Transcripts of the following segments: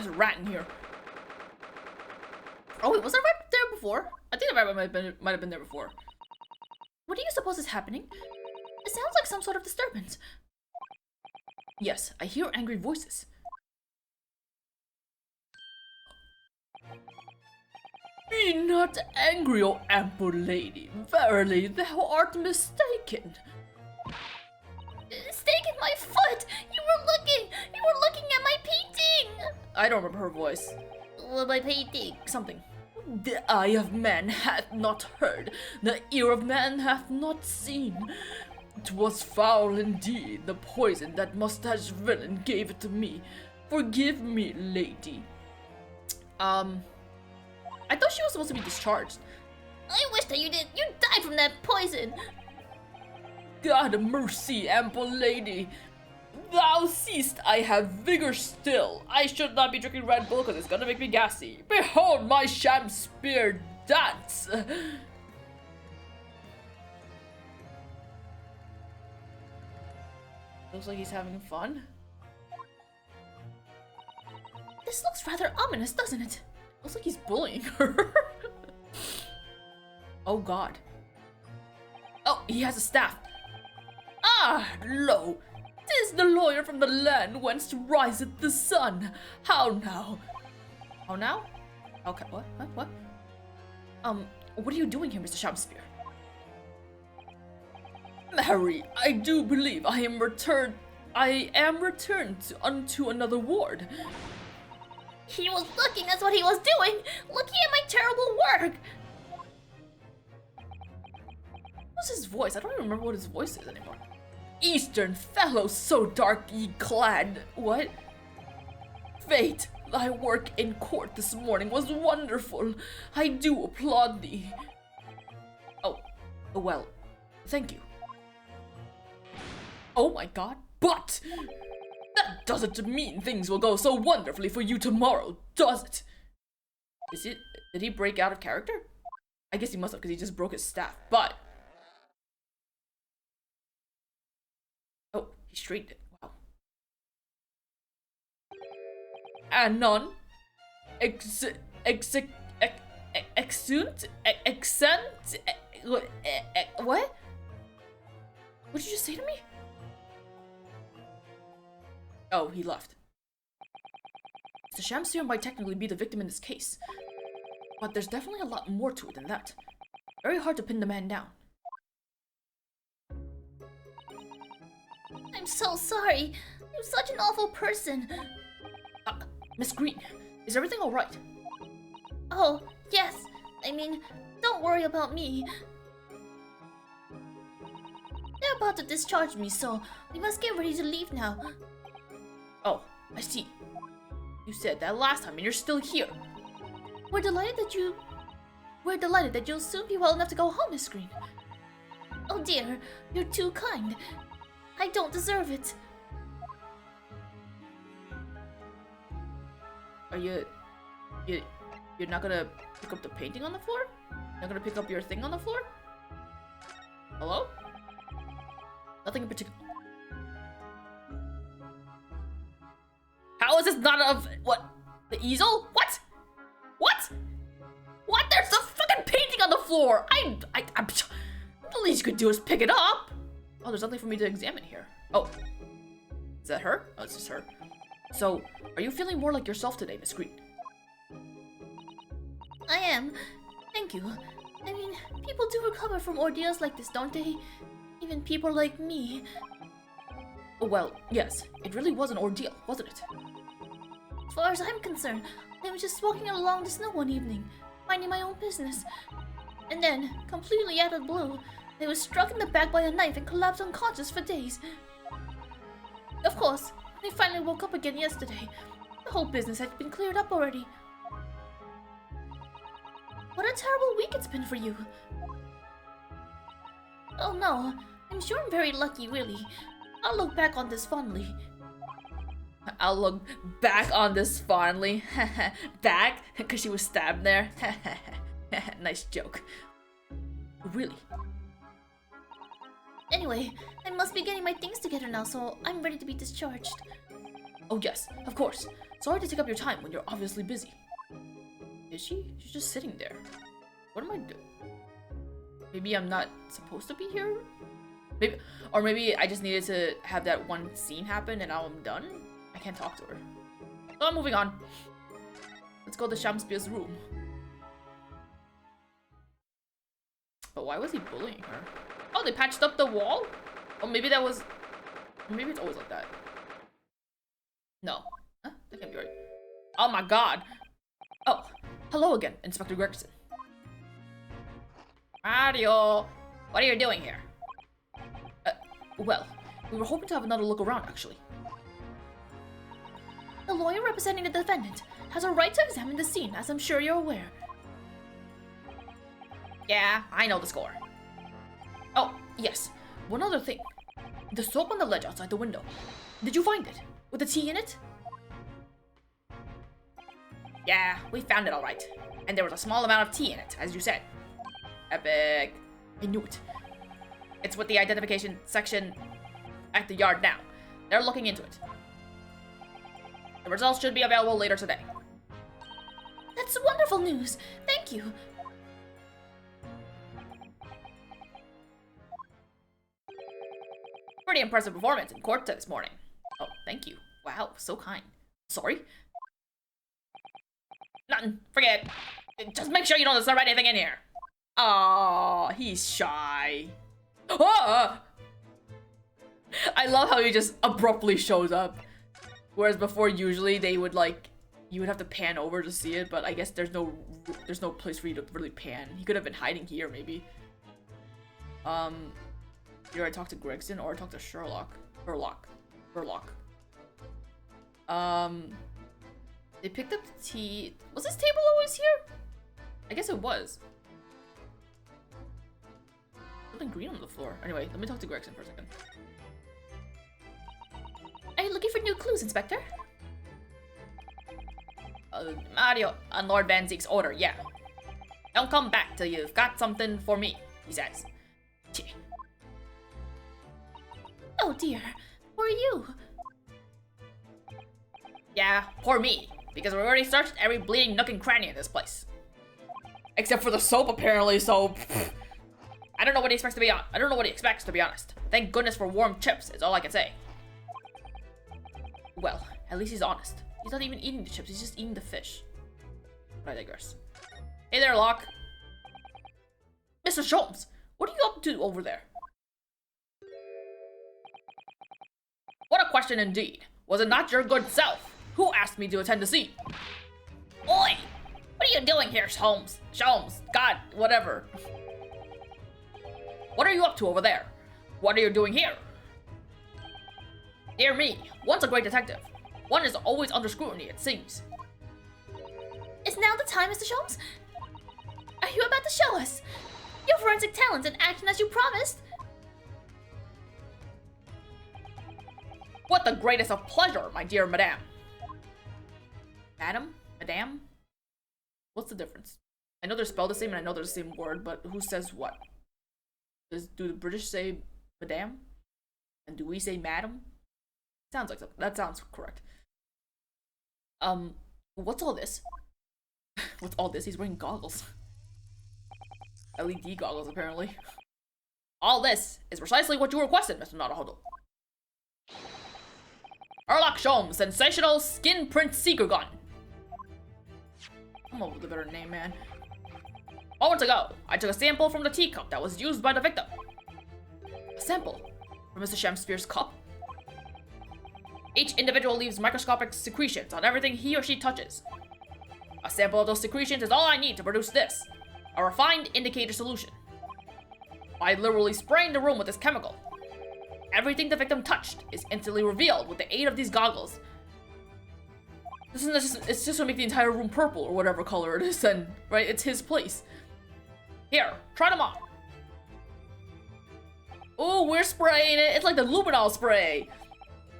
There's a rat in here. Oh wait, was that rat there before? I think the rat might have been there before. What do you suppose is happening? It sounds like some sort of disturbance. Yes, I hear angry voices. Be not angry, O ample lady. Verily, thou art mistaken. Mistaken my foot! You were looking at my painting! I don't remember her voice. Well, my painting. Something. The eye of man hath not heard, the ear of man hath not seen. 'Twas foul indeed, the poison that mustache villain gave it to me. Forgive me, lady. I thought she was supposed to be discharged. I wish that you died from that poison. God mercy, ample lady. Thou seest I have vigor still. I should not be drinking Red Bull because it's gonna make me gassy. Behold my sham spear dance. Looks like he's having fun. This looks rather ominous, doesn't it? Looks like he's bullying her. Oh god. Oh, he has a staff. Ah, lo! 'Tis the lawyer from the land whence riseth the sun. How now? How now? Okay, what? What? What are you doing here, Mr. Shakespeare? Mary, I do believe I am returned unto another ward. He was looking, that's what he was doing! Looking at my terrible work! What's his voice? I don't even remember what his voice is anymore. Eastern fellow so darkly clad. What? Fate, thy work in court this morning was wonderful. I do applaud thee. Oh, well, thank you. Oh my god, but that doesn't mean things will go so wonderfully for you tomorrow, does it? Did he break out of character? I guess he must have because he just broke his staff, but... Oh, he straightened it. Wow. Anon. What? What did you just say to me? Oh, he left. The Shamseer might technically be the victim in this case, but there's definitely a lot more to it than that. Very hard to pin the man down. I'm so sorry. I'm such an awful person. Miss Green, is everything alright? Oh, yes. I mean, don't worry about me. They're about to discharge me, so we must get ready to leave now. Oh, I see. You said that last time and you're still here. We're delighted that you'll soon be well enough to go home, Miss Green. Oh dear, you're too kind. I don't deserve it. Are you're not gonna pick up the painting on the floor? Not gonna pick up your thing on the floor? Hello? Nothing in particular. How is this not of what? The easel? What? What? What? There's the fucking painting on the floor. I'm the least you could do is pick it up. Oh, there's nothing for me to examine here. Oh, is that her? Oh, it's just her. So, are you feeling more like yourself today, Miss Green? I am. Thank you. I mean, people do recover from ordeals like this, don't they? Even people like me. Well, yes. It really was an ordeal, wasn't it? As far as I'm concerned, I was just walking along the snow one evening, minding my own business. And then, completely out of the blue, I was struck in the back by a knife and collapsed unconscious for days. Of course, when I finally woke up again yesterday, the whole business had been cleared up already. What a terrible week it's been for you. Oh no, I'm sure I'm very lucky, really. I'll look back on this fondly. I'll look back on this fondly. Back? Because she was stabbed there? Nice joke. Really? Anyway, I must be getting my things together now, so I'm ready to be discharged. Oh yes, of course. Sorry to take up your time when you're obviously busy. Is she? She's just sitting there. What am I doing? Maybe I'm not supposed to be here? Maybe I just needed to have that one scene happen and now I'm done? I can't talk to her. So I'm moving on. Let's go to Shamspeare's room. But why was he bullying her? Oh, they patched up the wall? Oh, maybe that was... Maybe it's always like that. No. Huh? That can't be right. Oh my god. Oh, hello again, Inspector Gregson. Mario, what are you doing here? Well, we were hoping to have another look around, actually. The lawyer representing the defendant has a right to examine the scene, as I'm sure you're aware. Yeah, I know the score. Oh, yes. One other thing. The soap on the ledge outside the window. Did you find it? With the tea in it? Yeah, we found it all right. And there was a small amount of tea in it, as you said. Epic. I knew it. It's with the identification section at the yard now. They're looking into it. The results should be available later today. That's wonderful news. Thank you. Pretty impressive performance in court this morning. Oh, thank you. Wow, so kind. Sorry? Nothing. Forget it. Just make sure you don't disturb anything in here. Oh, he's shy. Ah! I love how he just abruptly shows up. Whereas before, usually they would like, you would have to pan over to see it, but I guess there's no place for you to really pan. He could have been hiding here, maybe. Either I talk to Gregson or I talk to Herlock. They picked up the tea. Was this table always here? I guess it was. Something green on the floor. Anyway, let me talk to Gregson for a second. Are you looking for new clues, Inspector? Mario, on Lord Van Zeek's order, yeah. Don't come back till you've got something for me, he says. Cheh. Oh dear, who are you? Yeah, poor me, because we already searched every bleeding nook and cranny in this place. Except for the soap, apparently, so... I don't know what he expects to be on. I don't know what he expects, to be honest. Thank goodness for warm chips, is all I can say. Well, at least he's honest. He's not even eating the chips, he's just eating the fish. But I digress. Hey there, Locke. Mr. Sholmes, what are you up to over there? What a question indeed. Was it not your good self who asked me to attend the scene? Oi! What are you doing here, Sholmes? Sholmes, God, whatever. What are you up to over there? What are you doing here? Dear me, one's a great detective. One is always under scrutiny, it seems. Is now the time, Mr. Sholmes? Are you about to show us your forensic talents in action as you promised? What the greatest of pleasure, my dear madame. Madam? Madame? What's the difference? I know they're spelled the same and I know they're the same word, but who says what? Do the British say madame? And do we say madam? Sounds like something. That sounds correct. What's all this? What's all this? He's wearing goggles. LED goggles, apparently. All this is precisely what you requested, Mr. Naruhodo. Herlock Sholmes, sensational skin print seeker gun. I'm over the better name, man. Moments ago, I took a sample from the teacup that was used by the victim. A sample from Mr. Shamspeare's cup. Each individual leaves microscopic secretions on everything he or she touches. A sample of those secretions is all I need to produce this, a refined indicator solution. By literally spraying the room with this chemical, everything the victim touched is instantly revealed with the aid of these goggles. It's just to make the entire room purple or whatever color it is, and right, it's his place. Here, try them on. Oh, we're spraying it. It's like the luminol spray.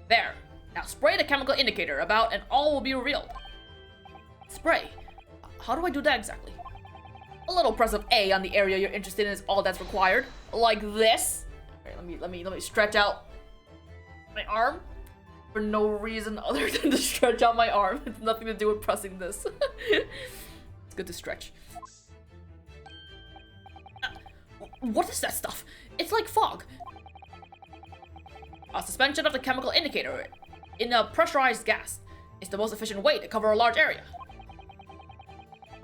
There. Now spray the chemical indicator about and all will be revealed. Spray. How do I do that exactly? A little press of A on the area you're interested in is all that's required. Like this. Okay, let me stretch out my arm. for no reason other than to stretch out my arm. It's nothing to do with pressing this. It's good to stretch. What is that stuff? It's like fog. A suspension of the chemical indicator in a pressurized gas is the most efficient way to cover a large area.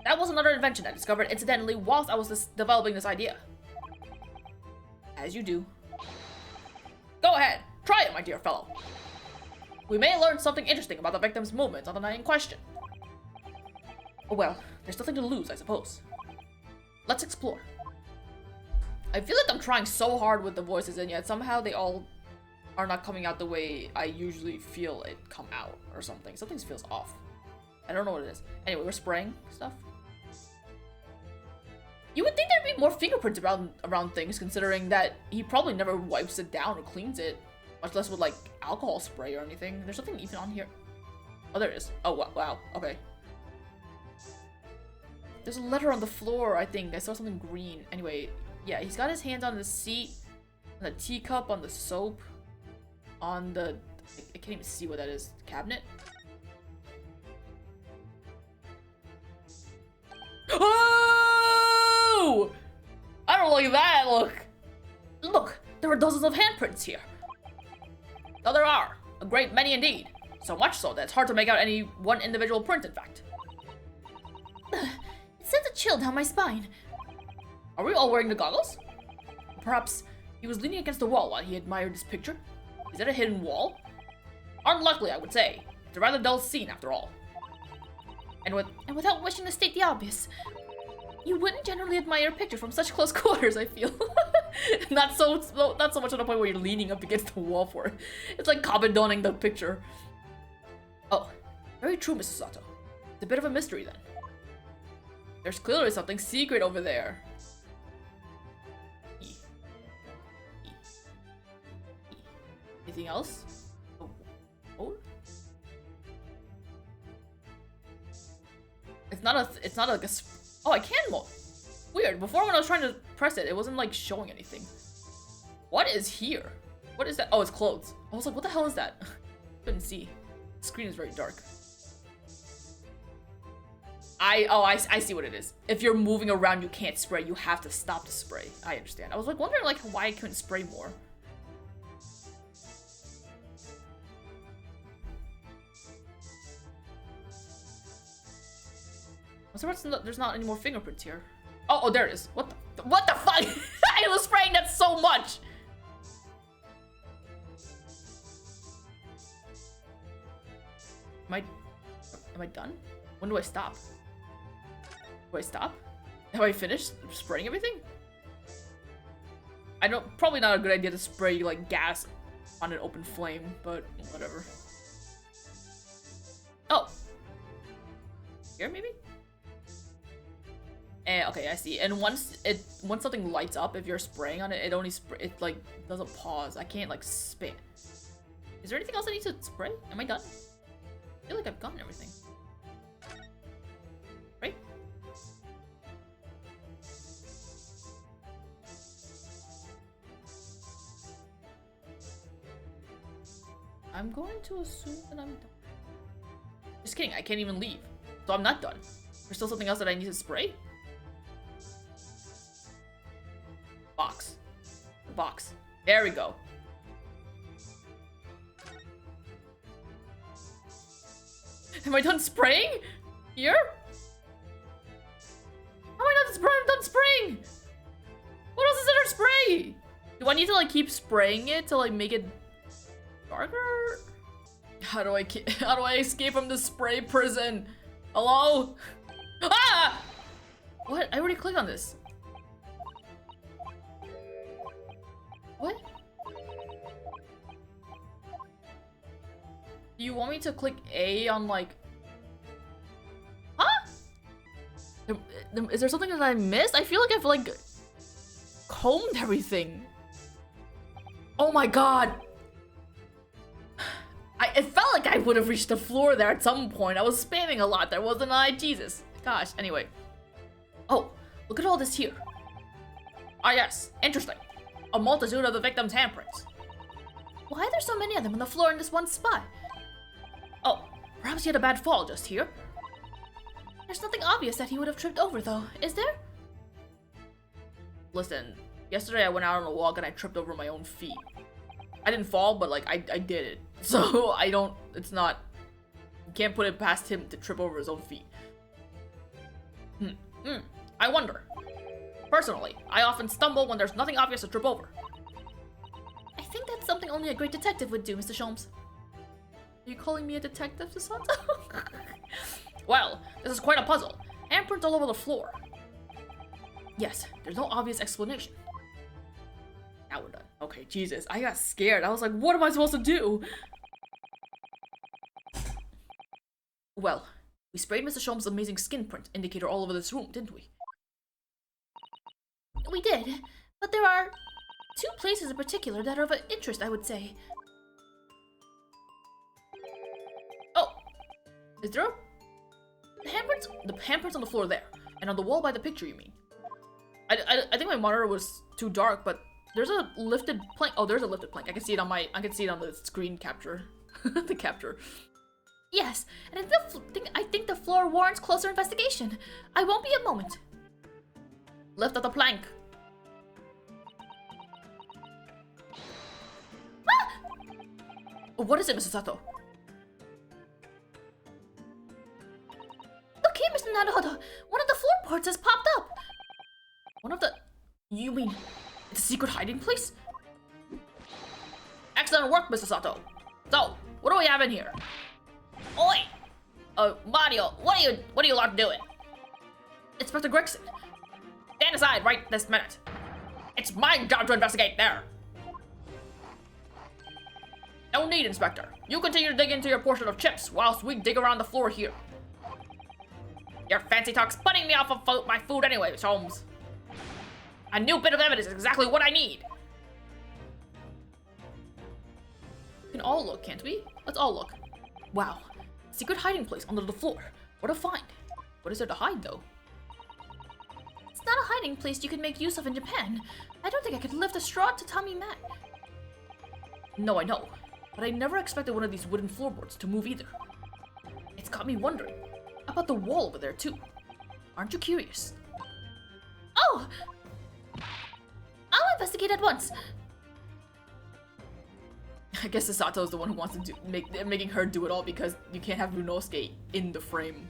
That was another invention I discovered incidentally whilst I was developing this idea. As you do. Go ahead, try it, my dear fellow. We may learn something interesting about the victim's movements on the night in question. Oh well, there's nothing to lose, I suppose. Let's explore. I feel like I'm trying so hard with the voices, and yet somehow they all are not coming out the way I usually feel it come out or something. Something feels off. I don't know what it is. Anyway, we're spraying stuff. You would think there'd be more fingerprints around things, considering that he probably never wipes it down or cleans it. Much less with, like, alcohol spray or anything. There's nothing even on here. Oh, there is. Oh, wow. Okay. There's a letter on the floor, I think. I saw something green. Anyway, yeah, he's got his hands on the seat, on the teacup, on the soap, on the... I can't even see what that is. Cabinet? Oh! I don't like that look. Look, there are dozens of handprints here. Oh, there are. A great many indeed. So much so that it's hard to make out any one individual print, in fact. It sent a chill down my spine. Are we all wearing the goggles? Perhaps he was leaning against the wall while he admired this picture? Is that a hidden wall? Unlikely, I would say. It's a rather dull scene, after all. And without wishing to state the obvious, you wouldn't generally admire a picture from such close quarters, I feel. not so much on the point where you're leaning up against the wall for it. It's like cabadoning the picture. Oh, very true, Mrs. Susato. It's a bit of a mystery then. There's clearly something secret over there. Anything else? Oh. It's not like a. Oh, I can mode. Weird. Before when I was trying to press it, it wasn't like showing anything. What is here? What is that? Oh, it's clothes. I was like, what the hell is that? Couldn't see. The screen is very dark. I see what it is. If you're moving around, you can't spray. You have to stop the spray. I understand. I was like wondering like why I couldn't spray more. There's not any more fingerprints here. Oh, there it is. What the fuck? I was spraying that so much. Am I done? When do I stop? Do I stop? Have I finished spraying everything? I don't. Probably not a good idea to spray like gas on an open flame, but whatever. Oh. Here maybe? Okay, I see. And once something lights up, if you're spraying on it, it only it like doesn't pause. I can't like spin. Is there anything else I need to spray? Am I done? I feel like I've gotten everything. Right? I'm going to assume that I'm done. Just kidding, I can't even leave. So I'm not done. There's still something else that I need to spray? Box. The box. There we go. Am I done spraying? Here? How am I not spraying? I'm done spraying! What else is there to spray? Do I need to like keep spraying it to like make it darker? How do I escape from the spray prison? Hello? Ah! What? I already clicked on this. What? Do you want me to click A on like... Huh? Is there something that I missed? I feel like I've like combed everything. Oh my god. It felt like I would have reached the floor there at some point. I was spamming a lot there, wasn't I? Jesus. Gosh, anyway. Oh, look at all this here. Ah yes, interesting. A multitude of the victim's handprints. Why are there so many of them on the floor in this one spot? Oh, perhaps he had a bad fall just here. There's nothing obvious that he would have tripped over, though, is there? Listen, yesterday I went out on a walk and I tripped over my own feet. I didn't fall, but like I did it. So it's not, you can't put it past him to trip over his own feet. I wonder. Personally, I often stumble when there's nothing obvious to trip over. I think that's something only a great detective would do, Mr. Sholmes. Are you calling me a detective, Susato? Well, this is quite a puzzle. Handprints all over the floor. Yes, there's no obvious explanation. Now we're done. Okay, Jesus, I got scared. I was like, what am I supposed to do? Well, we sprayed Mr. Sholmes' amazing skin print indicator all over this room, didn't we? We did, but there are 2 places in particular that are of interest, I would say. Oh, is there the handprints on the floor there, and on the wall by the picture, you mean? I think my monitor was too dark, but there's a lifted plank. Oh, there's a lifted plank. I can see it on the screen capture, the capture. Yes, and I think the floor warrants closer investigation. I won't be a moment. Lift up the plank. Ah! What is it, Mrs. Sato? Look here, Mr. Naruhodo. One of the floorboards has popped up. One of the... You mean it's a secret hiding place? Excellent work, Mr. Sato. So, what do we have in here? Oi! Mario, what are you lot doing? Inspector Gregson. Stand aside right this minute. It's my job to investigate there. No need, Inspector. You continue to dig into your portion of chips whilst we dig around the floor here. Your fancy talk's putting me off of my food anyway, Sholmes. A new bit of evidence is exactly what I need. We can all look, can't we? Let's all look. Wow. Secret hiding place under the floor. What a find. What is there to hide, though? It's not a hiding place you could make use of in Japan. I don't think I could lift a straw to tummy mat. No, I know. But I never expected one of these wooden floorboards to move either. It's got me wondering about the wall over there, too. Aren't you curious? Oh! I'll investigate at once. I guess Susato is the one who wants to making her do it all because you can't have Ryunosuke in the frame.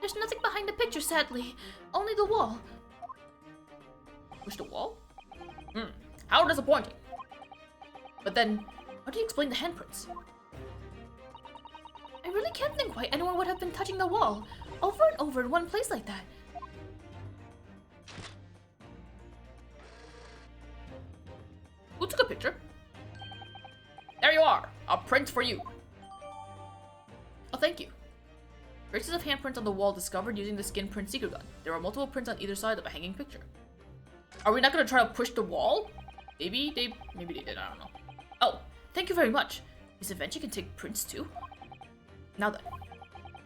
There's nothing behind the picture, sadly. Only the wall. Push the wall? How disappointing. But then, how do you explain the handprints? I really can't think why anyone would have been touching the wall over and over in one place like that. Who took a picture? There you are! A print for you! Oh, thank you. Traces of handprints on the wall discovered using the skin print secret gun. There are multiple prints on either side of a hanging picture. Are we not gonna try to push the wall? Maybe they did, I don't know. Oh, thank you very much. This invention can take prints too? Now then,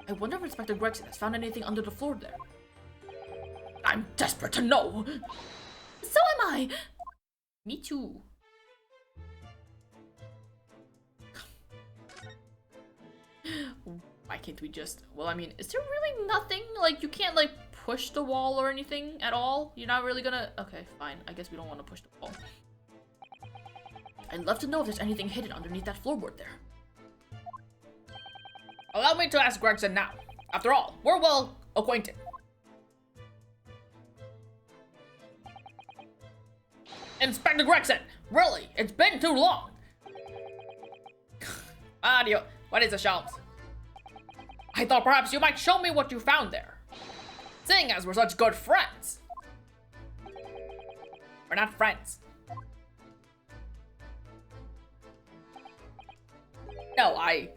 I wonder if Inspector Gregson has found anything under the floor there. I'm desperate to know! So am I! Me too. Why can't we just... Well, I mean, is there really nothing? Like, you can't, like, push the wall or anything at all? You're not really gonna... Okay, fine. I guess we don't want to push the wall. I'd love to know if there's anything hidden underneath that floorboard there. Allow me to ask Gregson now. After all, we're well acquainted. Inspector Gregson! Really? It's been too long! What is it, Sholmes? I thought perhaps you might show me what you found there. Seeing as we're such good friends. We're not friends. No, I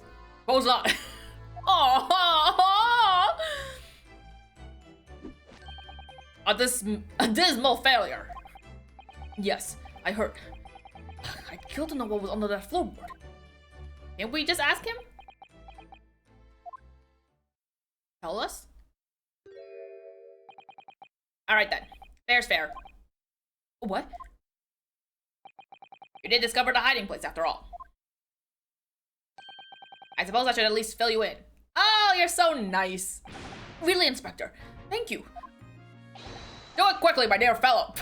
suppose not. Oh, a dismal failure. Yes, I heard. I killed him what was under that floorboard. Can't we just ask him? Tell us? Alright then. Fair's fair. What? You did discover the hiding place after all. I suppose I should at least fill you in. Oh, you're so nice. Really, Inspector. Thank you. Do it quickly, my dear fellow.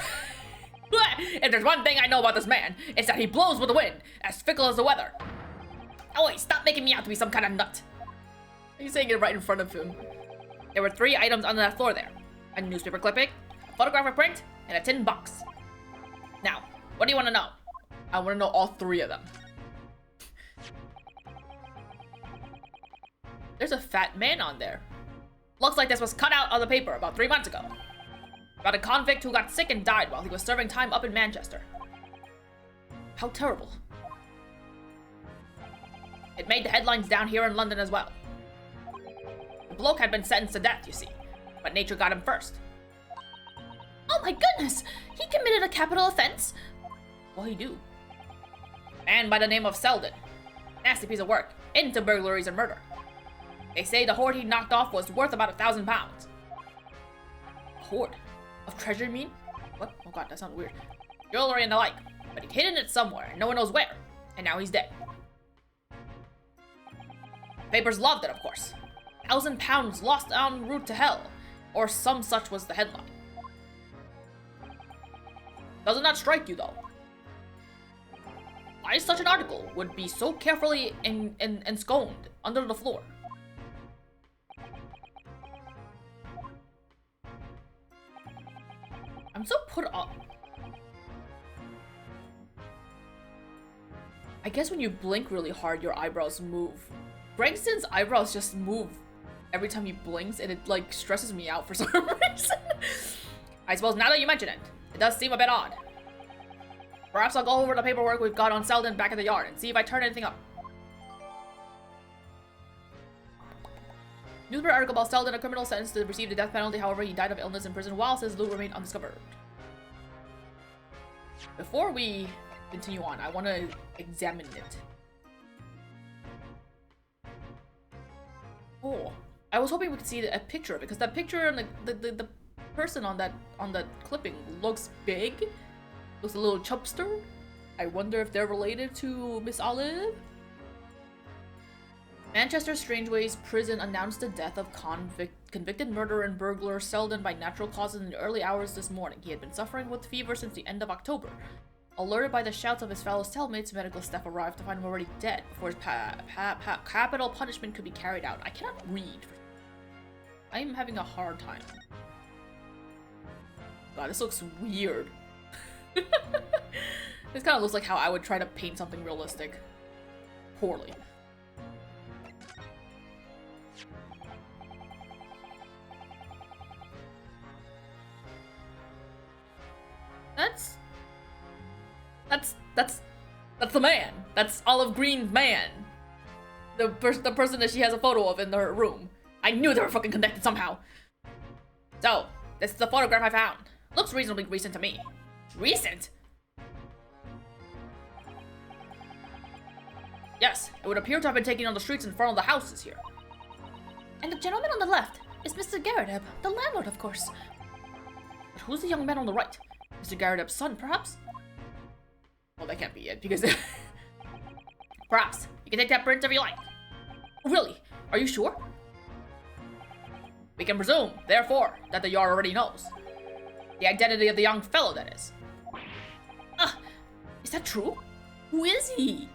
If there's one thing I know about this man, it's that he blows with the wind, as fickle as the weather. Oh wait, stop making me out to be some kind of nut. He's saying it right in front of him. There were 3 items on that floor there. A newspaper clipping, a photographic print, and a tin box. Now, what do you want to know? I want to know all 3 of them. There's a fat man on there. Looks like this was cut out of the paper about 3 months ago. About a convict who got sick and died while he was serving time up in Manchester. How terrible. It made the headlines down here in London as well. The bloke had been sentenced to death, you see, but nature got him first. Oh my goodness! He committed a capital offense? Well, he do. Man by the name of Selden. Nasty piece of work, into burglaries and murder. They say the hoard he knocked off was worth about £1,000. A hoard? Of treasure, you mean? What? Oh god, that sounds weird. Jewelry and the like. But he'd hidden it somewhere, and no one knows where. And now he's dead. The papers loved it, of course. £1,000 lost en route to hell. Or some such was the headline. Does it not strike you, though? Why such an article would be so carefully ensconced under the floor? I'm so put off. I guess when you blink really hard, your eyebrows move. Gregson's eyebrows just move every time he blinks, and it like stresses me out for some reason. I suppose now that you mention it, it does seem a bit odd. Perhaps I'll go over the paperwork we've got on Selden back at the yard and see if I turn anything up. Newspaper article about Selden, a criminal sentenced to receive the death penalty. However, he died of illness in prison while his loot remained undiscovered. Before we continue on, I want to examine it. Oh, I was hoping we could see a picture of it, because that picture and the person on that clipping looks big, looks a little chubster. I wonder if they're related to Miss Olive. Manchester Strangeways prison announced the death of convicted murderer and burglar Selden by natural causes in the early hours this morning. He had been suffering with fever since the end of October. Alerted by the shouts of his fellow cellmates, medical staff arrived to find him already dead before his capital punishment could be carried out. I cannot read. I am having a hard time. God, this looks weird. This kind of looks like how I would try to paint something realistic. Poorly. That's the man. That's Olive Green's man. The person that she has a photo of in her room. I knew they were fucking connected somehow. So, this is the photograph I found. Looks reasonably recent to me. Recent? Yes, it would appear to have been taken on the streets in front of the houses here. And the gentleman on the left is Mr. Garrideb, the landlord, of course. But who's the young man on the right? Mr. Garrideb's son, perhaps? Well, that can't be it, because... Perhaps. You can take that print if you like. Really? Are you sure? We can presume, therefore, that the Yard already knows. The identity of the young fellow, that is. Is that true? Who is he?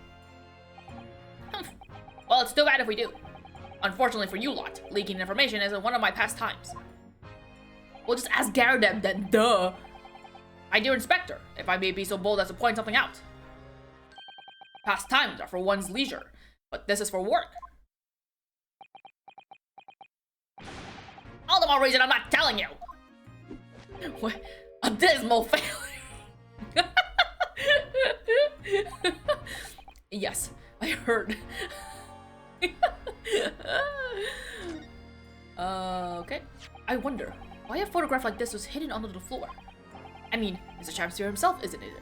Well, it's too bad if we do. Unfortunately for you lot, leaking information isn't one of my pastimes. We'll just ask Garrideb then, duh! My dear Inspector, if I may be so bold as to point something out. Pastimes are for one's leisure, but this is for work. All the more reason I'm not telling you! What? A dismal failure! Yes, I heard. Okay. I wonder, why a photograph like this was hidden under the floor? I mean, Mr. Shamsphere himself isn't it?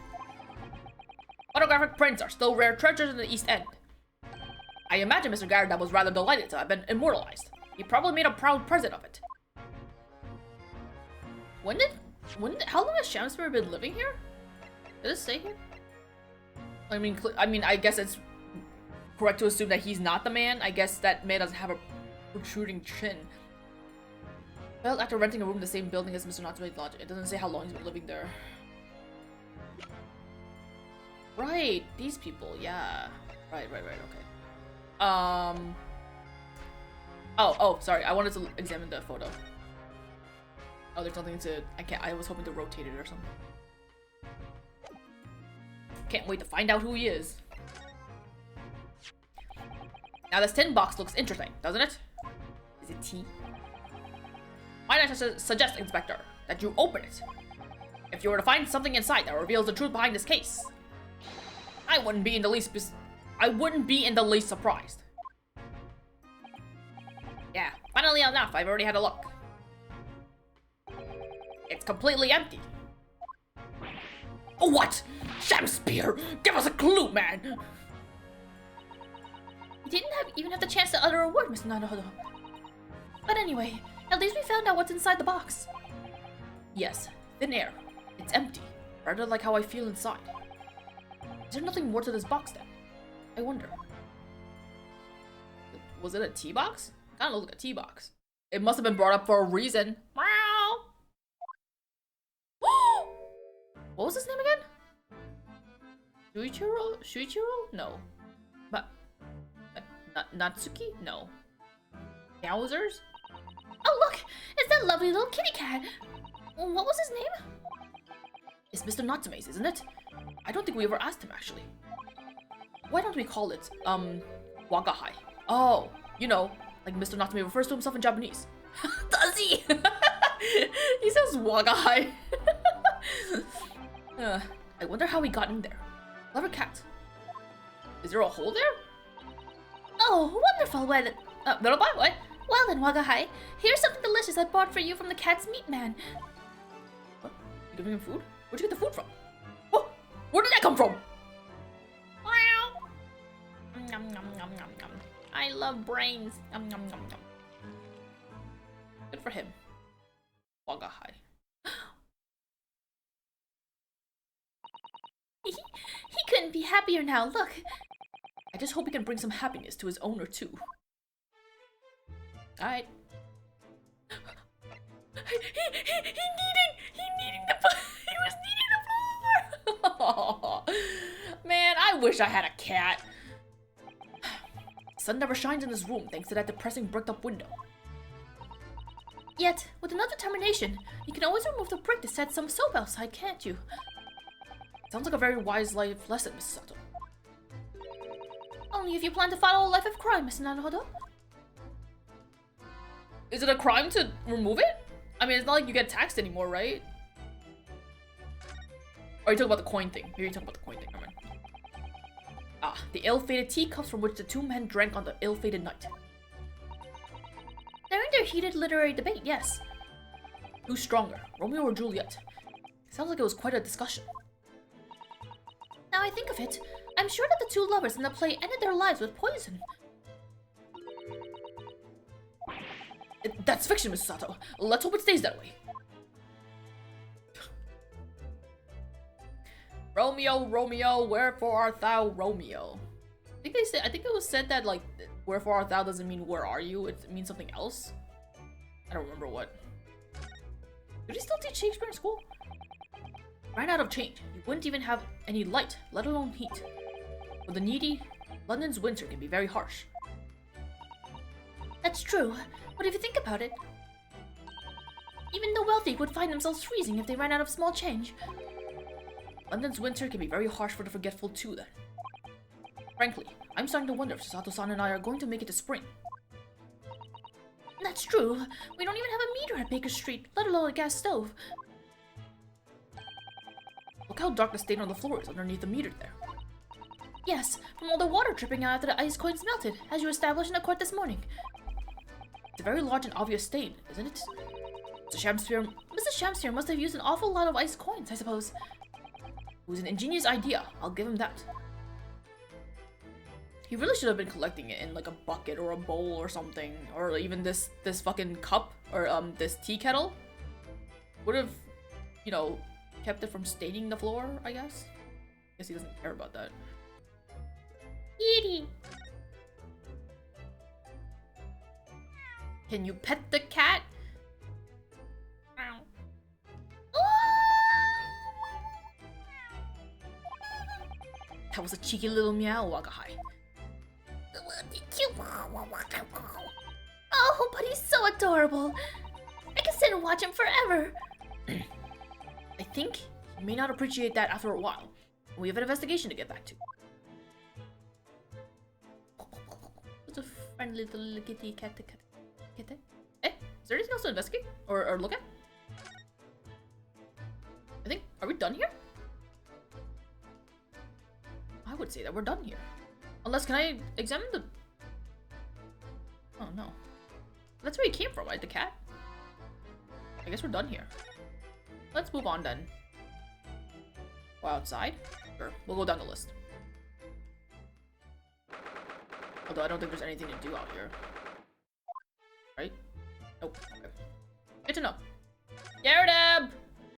Photographic prints are still rare treasures in the East End. I imagine Mr. Garrideb was rather delighted to have been immortalized. He probably made a proud present of it. How long has Shamsphere been living here? Does it say here? I mean, I guess it's correct to assume that he's not the man. I guess that man doesn't have a protruding chin. Well, after renting a room in the same building as Mr. Natsume's lodge, it doesn't say how long he's been living there. Right, these people, yeah. Right, okay. Oh, sorry, I wanted to examine the photo. Oh, there's nothing to, I was hoping to rotate it or something. Can't wait to find out who he is. Now this tin box looks interesting, doesn't it? Is it tea? Might I suggest, Inspector, that you open it? If you were to find something inside that reveals the truth behind this case, I wouldn't be in the least surprised. Yeah, funnily enough, I've already had a look. It's completely empty. Oh, what? Shakespeare, give us a clue, man! You didn't even have the chance to utter a word, Mr. Naruhodo. But anyway, at least we found out what's inside the box. Yes, thin air. It's empty, rather like how I feel inside. Is there nothing more to this box then? I wonder. Was it a tea box? Kinda looked like a tea box. It must have been brought up for a reason. Meow! What was his name again? Shuichiro? No. But Natsuki? No. Meowsers? Oh look! It's that lovely little kitty cat! What was his name? It's Mr. Natsume's, isn't it? I don't think we ever asked him, actually. Why don't we call it, Wagahai? Oh, you know, like Mr. Natsume refers to himself in Japanese. Does he? He says Wagahai. I wonder how he got in there. Clever cat. Is there a hole there? Oh, wonderful! What? Well then, Wagahai, here's something delicious I bought for you from the cat's meat man. What? You giving him food? Where'd you get the food from? Oh, where did that come from? Nom, nom, nom, nom, nom. I love brains. Nom, nom, nom, nom. Good for him. Wagahai. He couldn't be happier now, look. I just hope he can bring some happiness to his owner too. Alright. He was kneading the floor! Man, I wish I had a cat. Sun never shines in this room thanks to that depressing bricked up window. Yet, with enough determination, you can always remove the brick to set some soap outside, can't you? Sounds like a very wise life lesson, Mrs. Sato. Only if you plan to follow a life of crime, Mr. Naruhodo. Is it a crime to remove it? I mean, it's not like you get taxed anymore, right? Or are you talking about the coin thing? Maybe you're talking about the coin thing, never mind. Ah, the ill-fated teacups from which the two men drank on the ill-fated night. They're in their heated literary debate, yes. Who's stronger, Romeo or Juliet? Sounds like it was quite a discussion. Now I think of it, I'm sure that the two lovers in the play ended their lives with poison. That's fiction, Mrs. Sato. Let's hope it stays that way. Romeo, Romeo, wherefore art thou, Romeo? I think it was said that, like, wherefore art thou doesn't mean where are you, it means something else. I don't remember what. Did he still teach Shakespeare in school? Ran out of change. You wouldn't even have any light, let alone heat. For the needy, London's winter can be very harsh. That's true, but if you think about it, even the wealthy would find themselves freezing if they ran out of small change. London's winter can be very harsh for the forgetful too, then. Frankly, I'm starting to wonder if Susato-san and I are going to make it to spring. That's true. We don't even have a meter at Baker Street, let alone a gas stove. Look how dark the stain on the floor is underneath the meter there. Yes, from all the water dripping out after the ice coins melted, as you established in the court this morning. It's a very large and obvious stain, isn't it? Mrs. Shamsphere must have used an awful lot of ice coins, I suppose. It was an ingenious idea, I'll give him that. He really should have been collecting it in like a bucket or a bowl or something, or even this fucking cup, or this tea kettle. Would have, you know, kept it from staining the floor, I guess. Guess he doesn't care about that. Kitty. Can you pet the cat? That was a cheeky little meow, Wakahai. Oh, but he's so adorable. I can sit and watch him forever. I think you may not appreciate that after a while. We have an investigation to get back to. It's a friendly little kitty cat. Eh? Is there anything else to investigate? Or look at? I think, are we done here? I would say that we're done here. Unless, can I examine the... Oh, no. That's where he came from, right? The cat? I guess we're done here. Let's move on then. Go outside? Sure, we'll go down the list. Although I don't think there's anything to do out here. Right? Nope. Okay. Good to know. Gyarados!